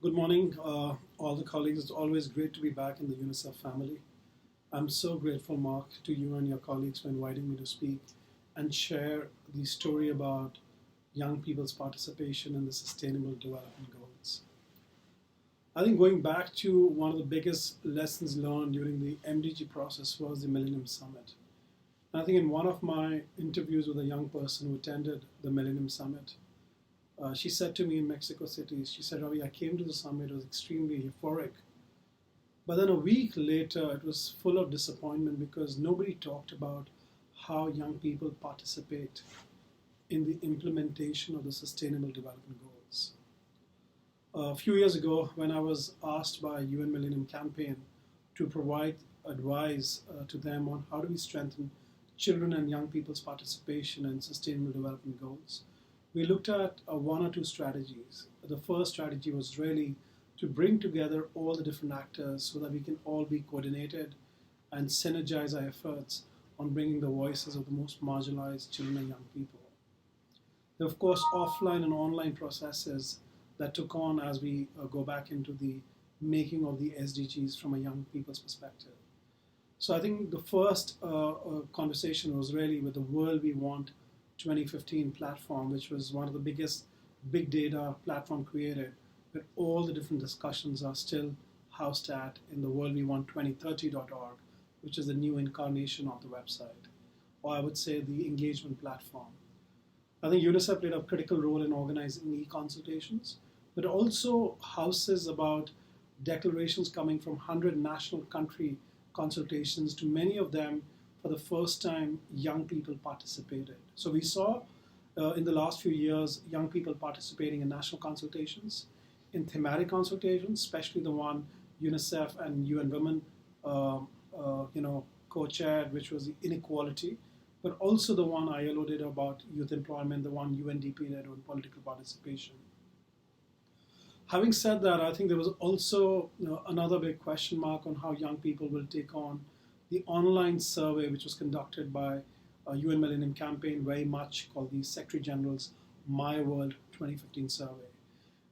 Good morning, all the colleagues. It's always great to be back in the UNICEF family. I'm so grateful, Mark, to you and your colleagues for inviting me to speak and share the story about young people's participation in the Sustainable Development Goals. I think going back to one of the biggest lessons learned during the MDG process was the Millennium Summit. And I think in one of my interviews with a young person who attended the Millennium Summit, she said to me in Mexico City, she said, Ravi, I came to the summit, it was extremely euphoric. But then a week later, it was full of disappointment because nobody talked about how young people participate in the implementation of the Sustainable Development Goals. A few years ago, when I was asked by UN Millennium Campaign to provide advice to them on how do we strengthen children and young people's participation in Sustainable Development Goals, we looked at one or two strategies. The first strategy was really to bring together all the different actors so that we can all be coordinated and synergize our efforts on bringing the voices of the most marginalized children and young people. There are, of course, offline and online processes that took on as we go back into the making of the SDGs from a young people's perspective. So I think the first conversation was really with the World We Want 2015 platform, which was one of the biggest big data platform created, where all the different discussions are still housed at in the worldwewant2030.org, which is the new incarnation of the website, or I would say the engagement platform. I think UNICEF played a critical role in organizing e-consultations, but also houses about declarations coming from 100 national country consultations. To many of them, for the first time, young people participated. So we saw in the last few years, young people participating in national consultations, in thematic consultations, especially the one UNICEF and UN Women, co-chaired, which was the inequality, but also the one ILO did about youth employment, the one UNDP did on political participation. Having said that, I think there was also another big question mark on how young people will take on the online survey, which was conducted by UN Millennium Campaign, very much called the Secretary General's My World 2015 survey.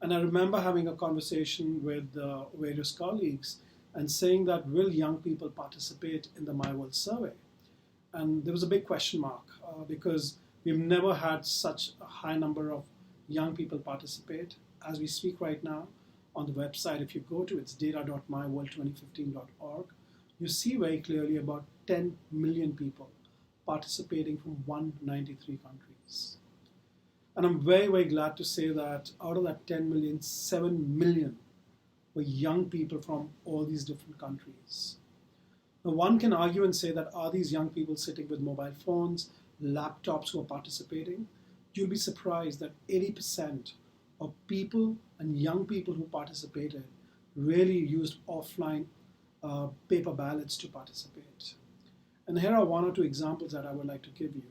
And I remember having a conversation with various colleagues and saying that, will young people participate in the My World survey? And there was a big question mark because we've never had such a high number of young people participate. As we speak right now on the website, if you go to it's data.myworld2015.org, you see very clearly about 10 million people participating from 193 countries. And I'm very, very glad to say that out of that 10 million, 7 million were young people from all these different countries. Now, one can argue and say that are these young people sitting with mobile phones, laptops who are participating? You'll be surprised that 80% of people and young people who participated really used offline paper ballots to participate. And here are one or two examples that I would like to give you.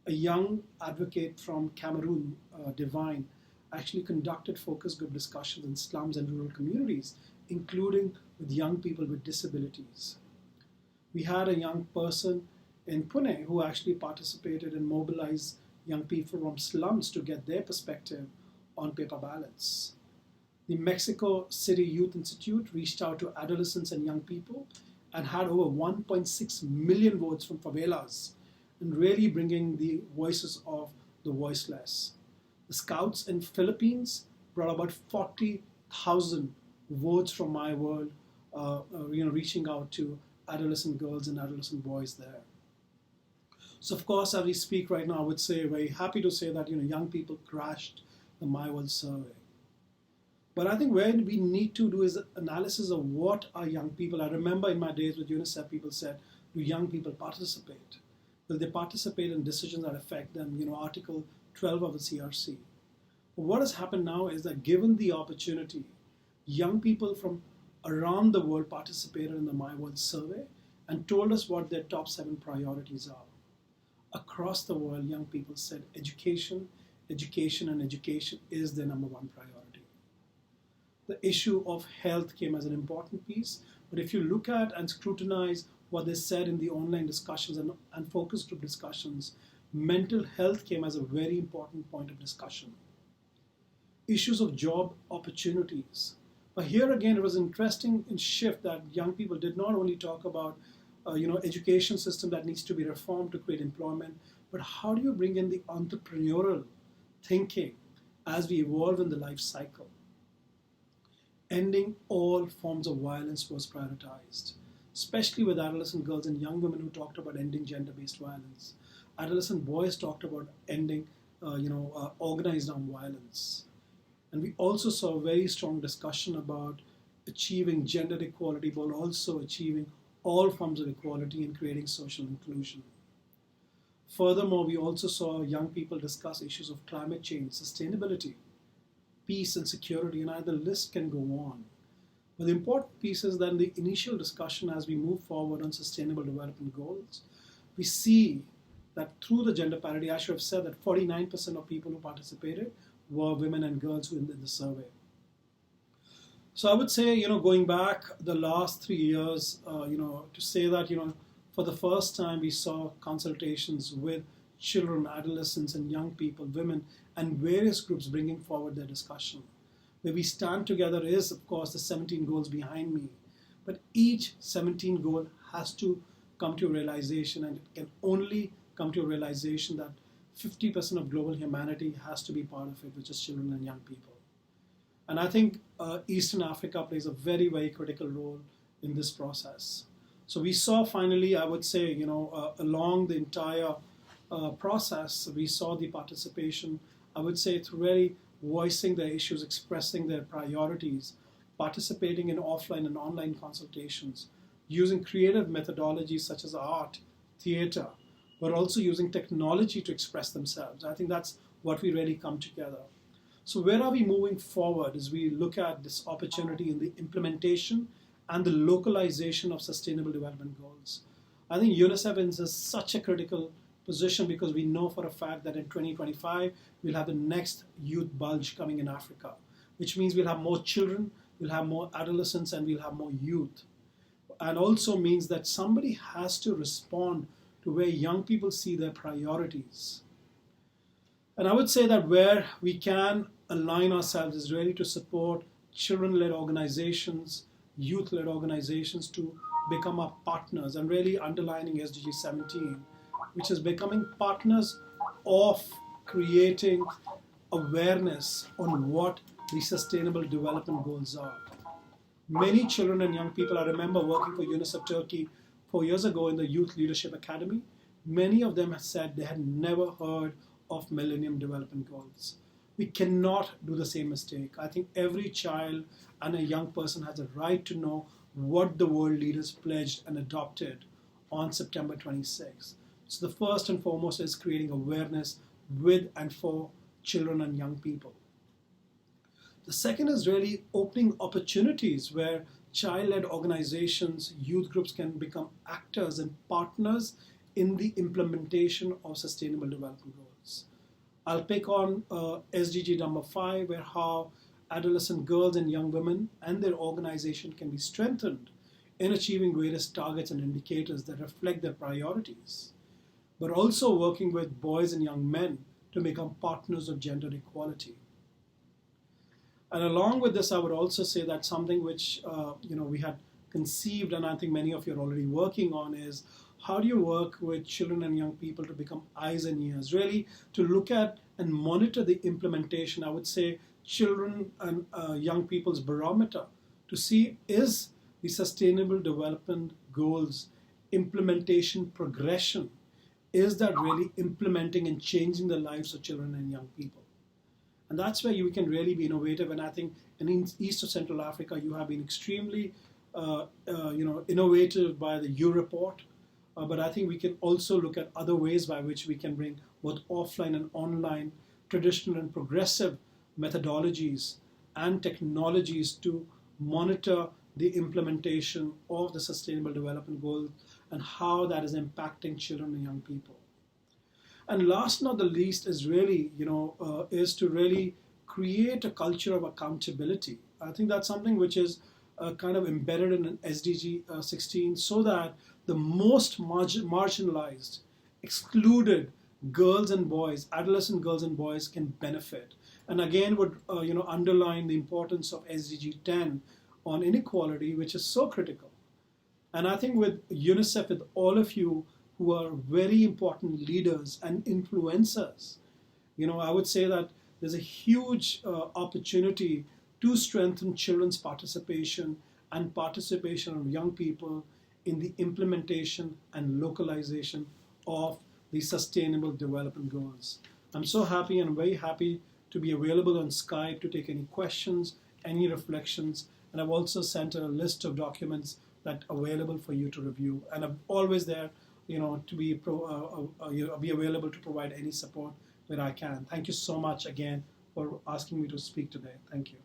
A young advocate from Cameroon, Divine, actually conducted focus group discussions in slums and rural communities, including with young people with disabilities. We had a young person in Pune who actually participated and mobilized young people from slums to get their perspective on paper ballots. The Mexico City Youth Institute reached out to adolescents and young people and had over 1.6 million votes from favelas, and really bringing the voices of the voiceless. The Scouts in Philippines brought about 40,000 votes from my world, reaching out to adolescent girls and adolescent boys there. So of course, as we speak right now, I would say very happy to say that young people crashed the My World survey. But I think where we need to do is analysis of what are young people. I remember in my days with UNICEF, people said, do young people participate? Will they participate in decisions that affect them? Article 12 of the CRC. But what has happened now is that given the opportunity, young people from around the world participated in the My World survey and told us what their top 7 priorities are. Across the world, young people said education, education, and education is their number 1 priority. The issue of health came as an important piece, but if you look at and scrutinize what they said in the online discussions and focus group discussions, mental health came as a very important point of discussion. issues of job opportunities. But here again, it was interesting in shift that young people did not only talk about, education system that needs to be reformed to create employment, but how do you bring in the entrepreneurial thinking as we evolve in the life cycle? Ending all forms of violence was prioritized, especially with adolescent girls and young women who talked about ending gender-based violence. Adolescent boys talked about ending, organized armed violence. And we also saw a very strong discussion about achieving gender equality, but also achieving all forms of equality and creating social inclusion. Furthermore, we also saw young people discuss issues of climate change, sustainability, peace and security, and the list can go on. But the important piece is that in the initial discussion as we move forward on sustainable development goals, we see that through the gender parity, I should have said that 49% of people who participated were women and girls who in the survey. So I would say, going back the last 3 years, to say that, for the first time we saw consultations with children, adolescents, and young people, women, and various groups bringing forward their discussion. Where we stand together is, of course, the 17 goals behind me. But each 17 goal has to come to a realization, and it can only come to a realization that 50% of global humanity has to be part of it, which is children and young people. And I think Eastern Africa plays a very, very critical role in this process. So we saw finally, I would say, along the entire process, we saw the participation, I would say, through really voicing their issues, expressing their priorities, participating in offline and online consultations, using creative methodologies such as art, theater, but also using technology to express themselves. I think that's what we really come together. So where are we moving forward as we look at this opportunity in the implementation and the localization of sustainable development goals? I think UNICEF is in such a critical position because we know for a fact that in 2025, we'll have the next youth bulge coming in Africa, which means we'll have more children, we'll have more adolescents, and we'll have more youth. And also means that somebody has to respond to where young people see their priorities. And I would say that where we can align ourselves is really to support children-led organizations, youth-led organizations to become our partners, and really underlining SDG 17, which is becoming partners of creating awareness on what the sustainable development goals are. Many children and young people, I remember working for UNICEF Turkey 4 years ago in the Youth Leadership Academy, many of them had said they had never heard of Millennium Development Goals. We cannot do the same mistake. I think every child and a young person has a right to know what the world leaders pledged and adopted on September 26th. So the first and foremost is creating awareness with and for children and young people. The second is really opening opportunities where child-led organizations, youth groups can become actors and partners in the implementation of sustainable development goals. I'll pick on SDG number 5, where how adolescent girls and young women and their organization can be strengthened in achieving various targets and indicators that reflect their priorities, but also working with boys and young men to become partners of gender equality. And along with this, I would also say that something which we had conceived, and I think many of you are already working on, is how do you work with children and young people to become eyes and ears, really to look at and monitor the implementation, I would say, children and young people's barometer to see is the Sustainable Development Goals implementation progression, is that really implementing and changing the lives of children and young people? And that's where you can really be innovative. And I think in East of Central Africa, you have been extremely innovative by the U report. But I think we can also look at other ways by which we can bring both offline and online, traditional and progressive methodologies and technologies to monitor the implementation of the Sustainable Development Goals and how that is impacting children and young people. And last not the least is really, is to really create a culture of accountability. I think that's something which is kind of embedded in an SDG 16, so that the most marginalized, excluded girls and boys, adolescent girls and boys can benefit. and again would underline the importance of SDG 10 on inequality, which is so critical. And I think with UNICEF, with all of you who are very important leaders and influencers, I would say that there's a huge opportunity to strengthen children's participation and participation of young people in the implementation and localization of the Sustainable Development Goals. I'm so happy and very happy to be available on Skype to take any questions, any reflections, and I've also sent a list of documents that are available for you to review. And I'm always there, to be available to provide any support where I can. Thank you so much again for asking me to speak today. Thank you.